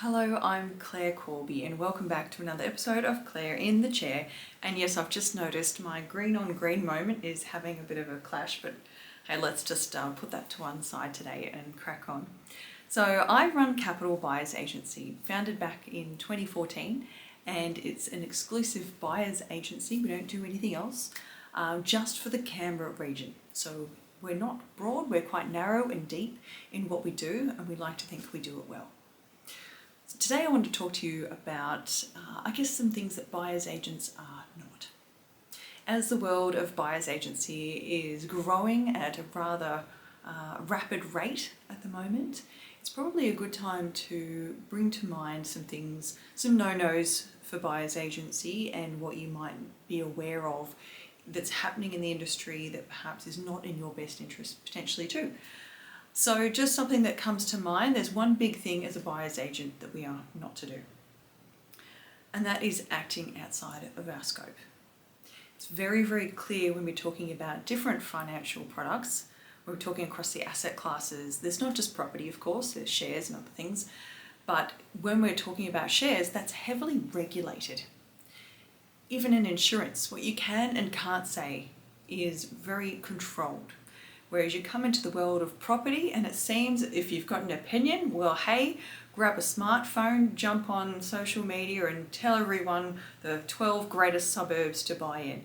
Hello, I'm Claire Corby and welcome back to another episode of Claire in the Chair. And yes, I've just noticed my green on green moment is having a bit of a clash, but hey, let's just put that to one side today and crack on. So I run Capital Buyers Agency, founded back in 2014, and it's an exclusive buyers agency. We don't do anything else, just for the Canberra region. So we're not broad, we're quite narrow and deep in what we do, and we like to think we do it well. So today I want to talk to you about, some things that buyers agents are not. As the world of buyers agency is growing at a rather rapid rate at the moment, it's probably a good time to bring to mind some things, some no-nos for buyers agency and what you might be aware of that's happening in the industry that perhaps is not in your best interest potentially too. So just something that comes to mind, there's one big thing as a buyer's agent that we are not to do, and that is acting outside of our scope. It's very, very clear when we're talking about different financial products, when we're talking across the asset classes. There's not just property, of course, there's shares and other things, but when we're talking about shares, that's heavily regulated. Even in insurance, what you can and can't say is very controlled. Whereas you come into the world of property and it seems if you've got an opinion, well, hey, grab a smartphone, jump on social media and tell everyone the 12 greatest suburbs to buy in.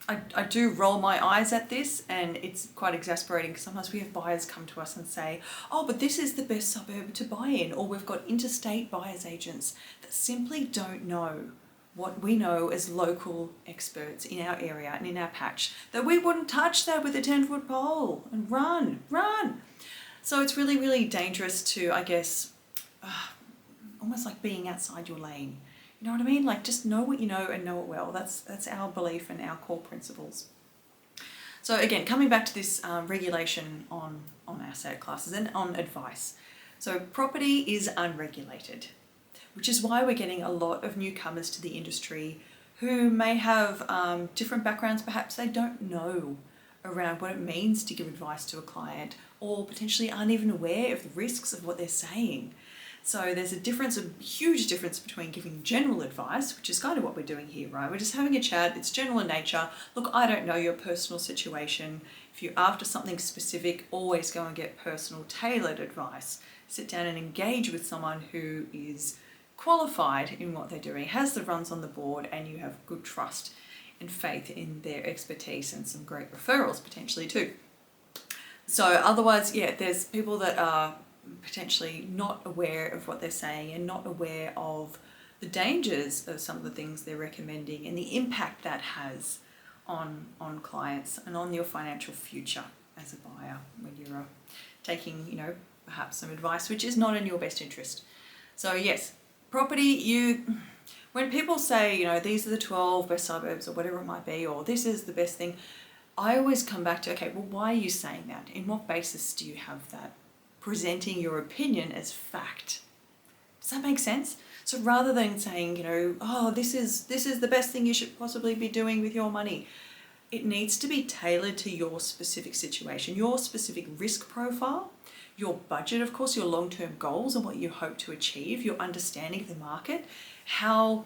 I do roll my eyes at this, and it's quite exasperating because sometimes we have buyers come to us and say, oh, but this is the best suburb to buy in, or we've got interstate buyers agents that simply don't know what we know as local experts in our area and in our patch, that we wouldn't touch that with a 10-foot pole and run. So it's really, really dangerous to, almost like being outside your lane. You know what I mean? Like, just know what you know and know it well. That's our belief and our core principles. So again, coming back to this regulation on asset classes and on advice. So property is unregulated, which is why we're getting a lot of newcomers to the industry who may have different backgrounds. Perhaps they don't know around what it means to give advice to a client, or potentially aren't even aware of the risks of what they're saying. So there's a huge difference between giving general advice, which is kind of what we're doing here, right? We're just having a chat, it's general in nature. Look, I don't know your personal situation. If you're after something specific, always go and get personal, tailored advice. Sit down and engage with someone who is qualified in what they're doing, has the runs on the board, and you have good trust and faith in their expertise and some great referrals potentially too. So otherwise, there's people that are potentially not aware of what they're saying and not aware of the dangers of some of the things they're recommending and the impact that has on clients and on your financial future as a buyer when you're taking, perhaps some advice which is not in your best interest. So yes, property, when people say, these are the 12 best suburbs or whatever it might be, or this is the best thing, I always come back to, okay, well, why are you saying that? In what basis do you have that? Presenting your opinion as fact. Does that make sense? So rather than saying, this is the best thing you should possibly be doing with your money, it needs to be tailored to your specific situation, your specific risk profile, your budget, of course, your long-term goals and what you hope to achieve, your understanding of the market, how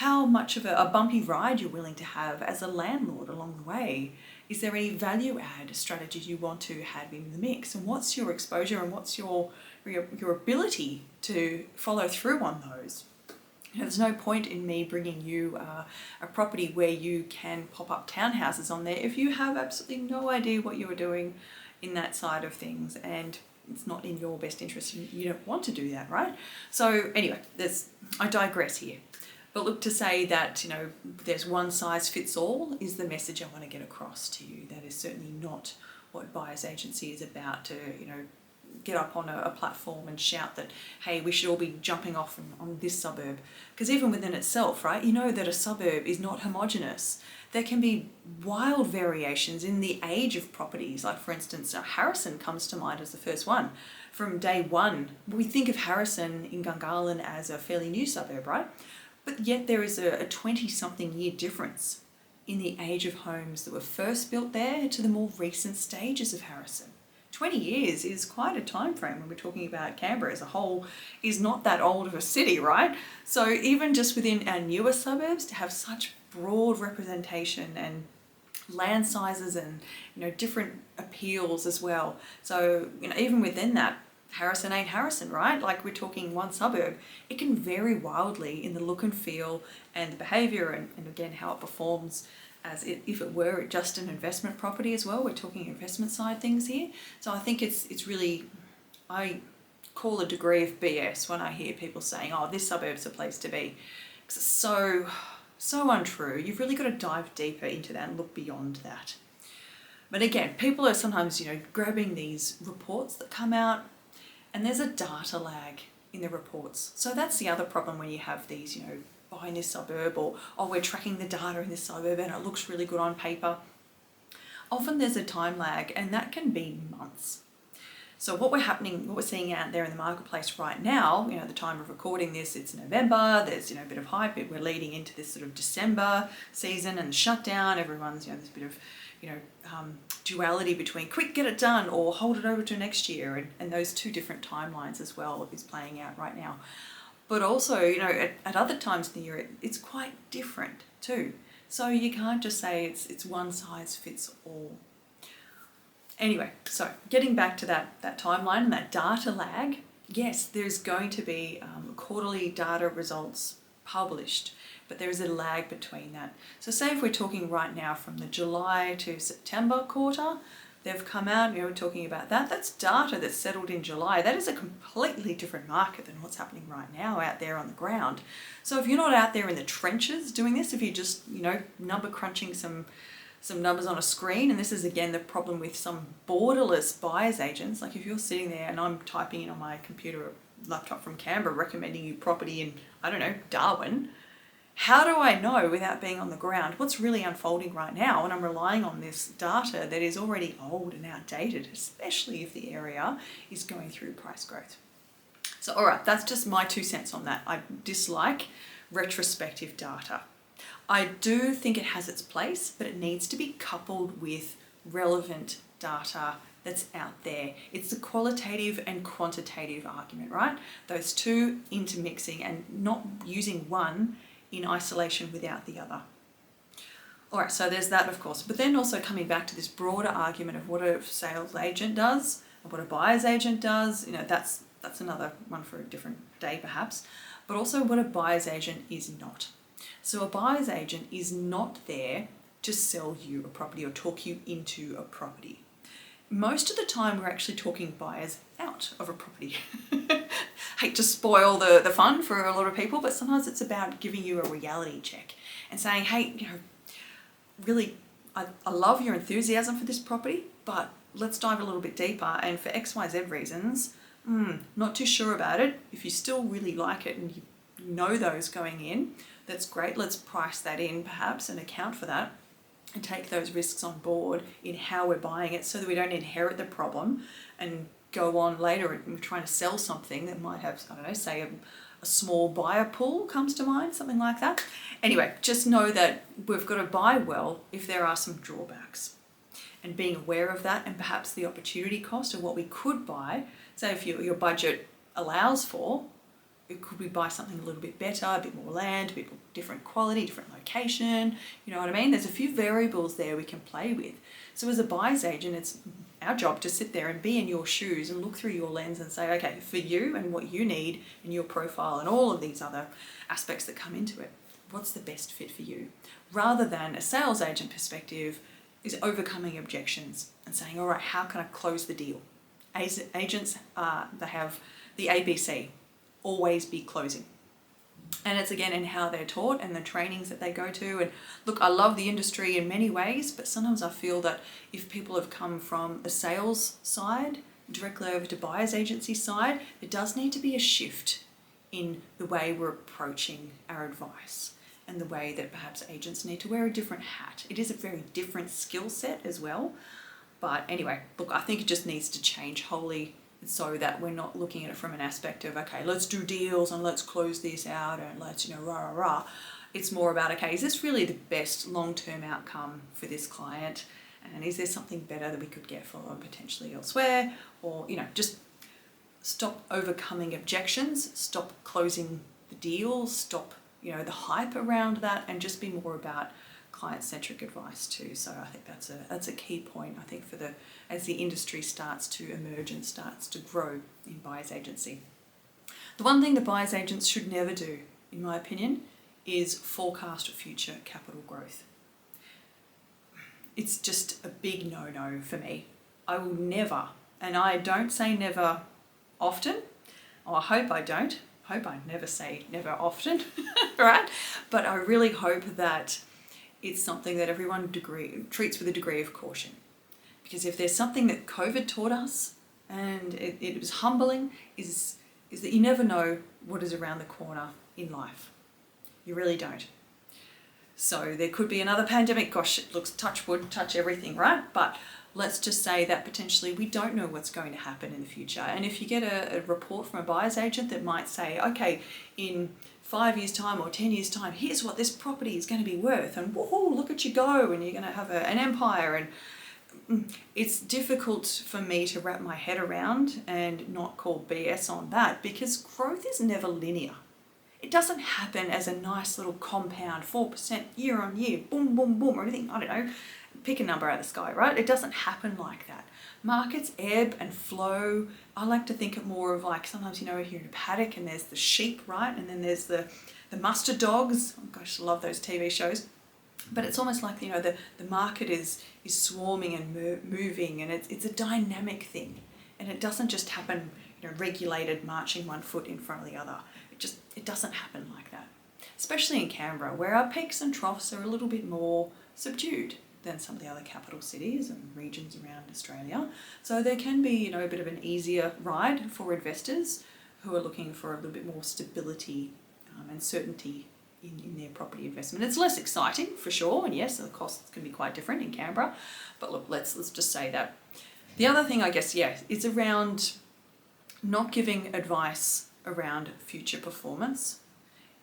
much of a bumpy ride you're willing to have as a landlord along the way. Is there any value add strategies you want to have in the mix? And what's your exposure and what's your ability to follow through on those? There's no point in me bringing you a property where you can pop up townhouses on there if you have absolutely no idea what you're doing in that side of things, and it's not in your best interest. You don't want to do that, right? So anyway, I digress here. But look, to say that, there's one size fits all is the message I want to get across to you. That is certainly not what buyers agency is about, to, get up on a platform and shout that, hey, we should all be jumping off on this suburb. Because even within itself, right, that a suburb is not homogenous. There can be wild variations in the age of properties. Like, for instance, Harrison comes to mind as the first one. From day one, we think of Harrison in Gungahlin as a fairly new suburb, right? But yet there is a 20-something year difference in the age of homes that were first built there to the more recent stages of Harrison. 20 years is quite a time frame when we're talking about Canberra as a whole is not that old of a city, right? So even just within our newer suburbs to have such broad representation and land sizes and different appeals as well. So even within that, Harrison ain't Harrison, right? Like we're talking one suburb, it can vary wildly in the look and feel and the behaviour and again how it performs as if it were just an investment property as well. We're talking investment side things here. So I think it's really, I call a degree of BS when I hear people saying, oh, this suburb's a place to be. Because it's so untrue. You've really got to dive deeper into that and look beyond that. But again, people are sometimes, grabbing these reports that come out and there's a data lag in the reports. So that's the other problem when you have these, buy in this suburb or, oh, we're tracking the data in this suburb and it looks really good on paper. Often there's a time lag and that can be months. So what we're seeing out there in the marketplace right now, the time of recording this, it's November, there's, a bit of hype, we're leading into this sort of December season and shutdown, everyone's, there's a bit of, duality between quick, get it done or hold it over to next year. And those two different timelines as well is playing out right now. But also, at other times in the year, it's quite different too. So you can't just say it's one size fits all. Anyway, so getting back to that timeline and that data lag, yes, there's going to be quarterly data results published, but there is a lag between that. So say if we're talking right now from the July to September quarter, they've come out, we're talking about that. That's data that's settled in July. That is a completely different market than what's happening right now out there on the ground. So if you're not out there in the trenches doing this, if you're just, number crunching some numbers on a screen, and this is again the problem with some borderless buyer's agents, like if you're sitting there and I'm typing in on my computer laptop from Canberra recommending you property in, I don't know, Darwin, how do I know without being on the ground what's really unfolding right now when I'm relying on this data that is already old and outdated, especially if the area is going through price growth? So all right, that's just my 2 cents on that. I dislike retrospective data. I do think it has its place, but it needs to be coupled with relevant data that's out there. It's the qualitative and quantitative argument, right? Those two intermixing and not using one in isolation without the other. All right, so there's that, of course. But then also coming back to this broader argument of what a sales agent does and what a buyer's agent does, that's another one for a different day perhaps, but also what a buyer's agent is not. So a buyer's agent is not there to sell you a property or talk you into a property. Most of the time we're actually talking buyers out of a property. Hate to spoil the fun for a lot of people, but sometimes it's about giving you a reality check and saying, hey, really, I love your enthusiasm for this property, but let's dive a little bit deeper. And for XYZ reasons, not too sure about it. If you still really like it and you know those going in, that's great. Let's price that in perhaps and account for that and take those risks on board in how we're buying it so that we don't inherit the problem and go on later and we're trying to sell something that might have, I don't know, say a small buyer pool comes to mind, something like that. Anyway, just know that we've got to buy well if there are some drawbacks. And being aware of that and perhaps the opportunity cost of what we could buy, say if your budget allows for, could we buy something a little bit better, a bit more land, a bit more different quality, different location, you know what I mean? There's a few variables there we can play with. So as a buyer's agent, it's our job to sit there and be in your shoes and look through your lens and say, okay, for you and what you need and your profile and all of these other aspects that come into it, what's the best fit for you? Rather than a sales agent perspective is overcoming objections and saying, all right, how can I close the deal? Agents, they have the ABC, always be closing. And it's again in how they're taught and the trainings that they go to. And look, I love the industry in many ways, but sometimes I feel that if people have come from the sales side directly over to buyer's agency side, there does need to be a shift in the way we're approaching our advice and the way that perhaps agents need to wear a different hat. It is a very different skill set as well. But anyway, look, I think it just needs to change wholly so that we're not looking at it from an aspect of, okay, let's do deals and let's close this out and let's, rah, rah, rah. It's more about, okay, is this really the best long-term outcome for this client? And is there something better that we could get for potentially elsewhere? Or, just stop overcoming objections, stop closing the deal, stop, the hype around that, and just be more about client-centric advice too. So I think that's a key point, I think, as the industry starts to emerge and starts to grow in buyer's agency. The one thing that buyer's agents should never do, in my opinion, is forecast future capital growth. It's just a big no-no for me. I will never, and I don't say never often, or I hope I don't, hope I never say never often, right? But I really hope that it's something that everyone treats with a degree of caution. Because if there's something that COVID taught us, and it was humbling, is that you never know what is around the corner in life. You really don't. So there could be another pandemic. Gosh, it looks, touch wood, touch everything, right? But let's just say that potentially we don't know what's going to happen in the future. And if you get a report from a buyer's agent that might say, okay, in 5 years' time or 10 years' time, here's what this property is going to be worth, and whoa, look at you go, and you're going to have an empire. And it's difficult for me to wrap my head around and not call BS on that, because growth is never linear. It doesn't happen as a nice little compound 4% year on year, boom, boom, boom, or anything, I don't know, pick a number out of the sky, right? It doesn't happen like that. Markets ebb and flow. I like to think of more of like, sometimes, you're in a paddock and there's the sheep, right? And then there's the mustard dogs. Oh gosh, I love those TV shows. But it's almost like, the market is swarming and moving, and it's a dynamic thing. And it doesn't just happen, regulated, marching one foot in front of the other. It doesn't happen like that. Especially in Canberra, where our peaks and troughs are a little bit more subdued than some of the other capital cities and regions around Australia. So there can be, a bit of an easier ride for investors who are looking for a little bit more stability and certainty in their property investment. It's less exciting for sure, and yes, the costs can be quite different in Canberra. But look, let's just say that. The other thing, I guess, is around not giving advice around future performance.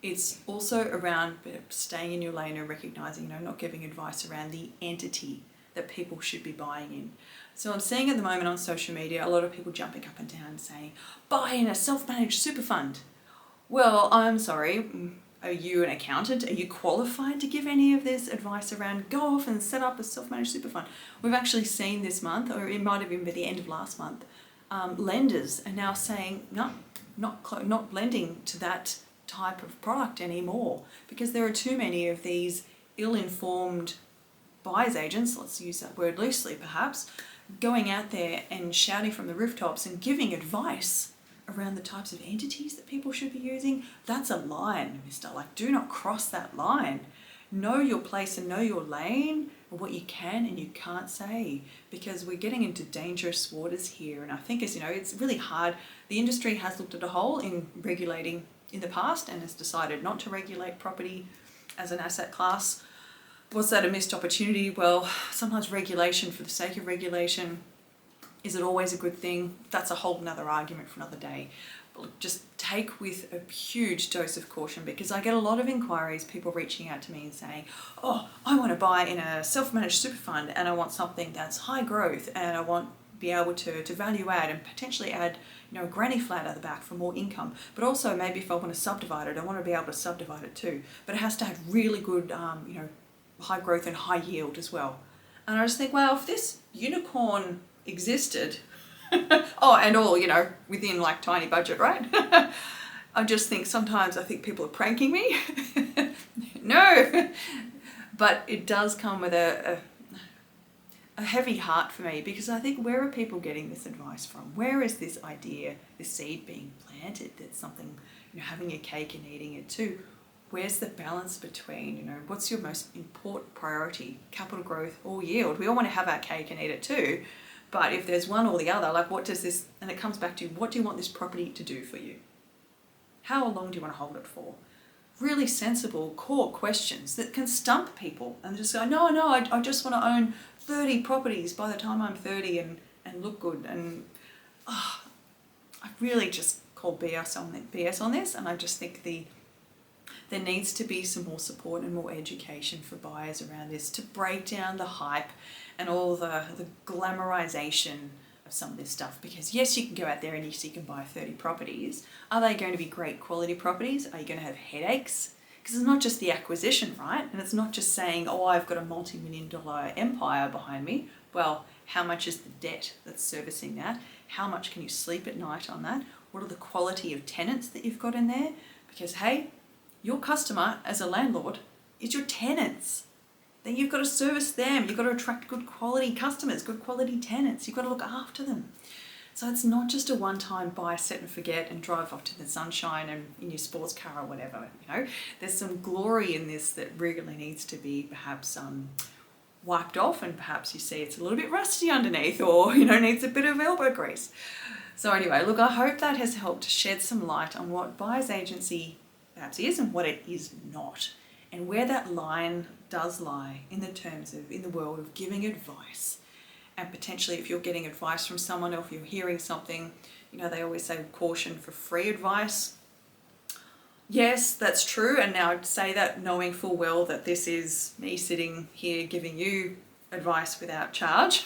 It's also around staying in your lane and recognising, not giving advice around the entity that people should be buying in. So I'm seeing at the moment on social media a lot of people jumping up and down saying, buy in a self-managed super fund. Well, I'm sorry, are you an accountant? Are you qualified to give any of this advice around go off and set up a self-managed super fund? We've actually seen this month, or it might have been by the end of last month, lenders are now saying, no, not lending to that type of product anymore, because there are too many of these ill-informed buyer's agents, let's use that word loosely perhaps, going out there and shouting from the rooftops and giving advice around the types of entities that people should be using. That's a line, mister. Like, do not cross that line. Know your place and know your lane, and what you can and you can't say, because we're getting into dangerous waters here. And I think, it's really hard. The industry has looked at a hole in regulating in the past and has decided not to regulate property as an asset class. Was that a missed opportunity? Well, sometimes regulation for the sake of regulation, is it always a good thing? That's a whole nother argument for another day. But look, just take with a huge dose of caution, because I get a lot of inquiries, people reaching out to me and saying, oh, I want to buy in a self-managed super fund and I want something that's high growth, and I want to be able to value add and potentially add, a granny flat at the back for more income. But also maybe if I want to subdivide it, I want to be able to subdivide it too. But it has to have really good, high growth and high yield as well. And I just think, well, if this unicorn existed, oh, and all, within like tiny budget, right? I just think sometimes people are pranking me. No, but it does come with a heavy heart for me, because I think, where are people getting this advice from? Where is this idea, this seed being planted? That's something, having your cake and eating it too. Where's the balance between, what's your most important priority, capital growth or yield? We all want to have our cake and eat it too. But if there's one or the other, like, what does this, and it comes back to, what do you want this property to do for you? How long do you want to hold it for? Really sensible core questions that can stump people and just go, no, I just want to own 30 properties by the time I'm 30 and look good. And I really just call BS on this. And I just think the there needs to be some more support and more education for buyers around this to break down the hype and all the glamorization of some of this stuff. Because yes, you can go out there and yes, you can buy 30 properties. Are they going to be great quality properties? Are you going to have headaches? Because it's not just the acquisition, right? And it's not just saying, oh, I've got a multi-million-dollar empire behind me. Well, how much is the debt that's servicing that? How much can you sleep at night on that? What are the quality of tenants that you've got in there? Because, hey, your customer as a landlord is your tenants. Then you've got to service them. You've got to attract good quality customers, good quality tenants. You've got to look after them. So it's not just a one-time buy, set and forget and drive off to the sunshine and in your sports car or whatever. There's some glory in this that really needs to be perhaps wiped off, and perhaps you see it's a little bit rusty underneath, or needs a bit of elbow grease. So anyway, look, I hope that has helped shed some light on what buyer's agency perhaps is and what it is not, and where that line does lie in the world of giving advice. And potentially if you're getting advice from someone, or if you're hearing something, they always say caution for free advice. Yes, that's true. And now I'd say that knowing full well that this is me sitting here giving you advice without charge.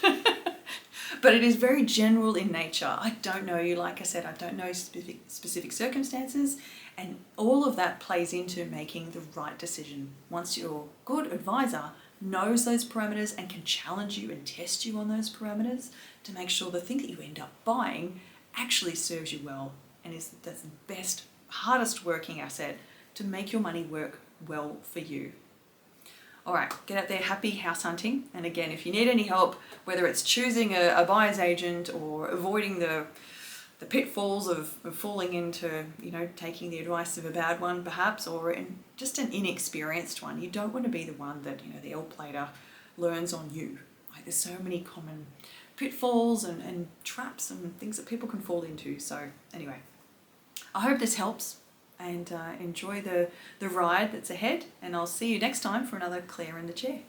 But it is very general in nature. I don't know you, like I said, I don't know specific circumstances, and all of that plays into making the right decision. Once your good advisor knows those parameters and can challenge you and test you on those parameters to make sure the thing that you end up buying actually serves you well and that's the best, hardest working asset to make your money work well for you. All right, get out there, happy house hunting. And again, if you need any help, whether it's choosing a buyer's agent or avoiding the pitfalls of falling into, taking the advice of a bad one perhaps, or just an inexperienced one. You don't want to be the one that, the L-plater learns on you. Like, there's so many common pitfalls and traps and things that people can fall into. So anyway, I hope this helps, and enjoy the ride that's ahead, and I'll see you next time for another Claire in the Chair.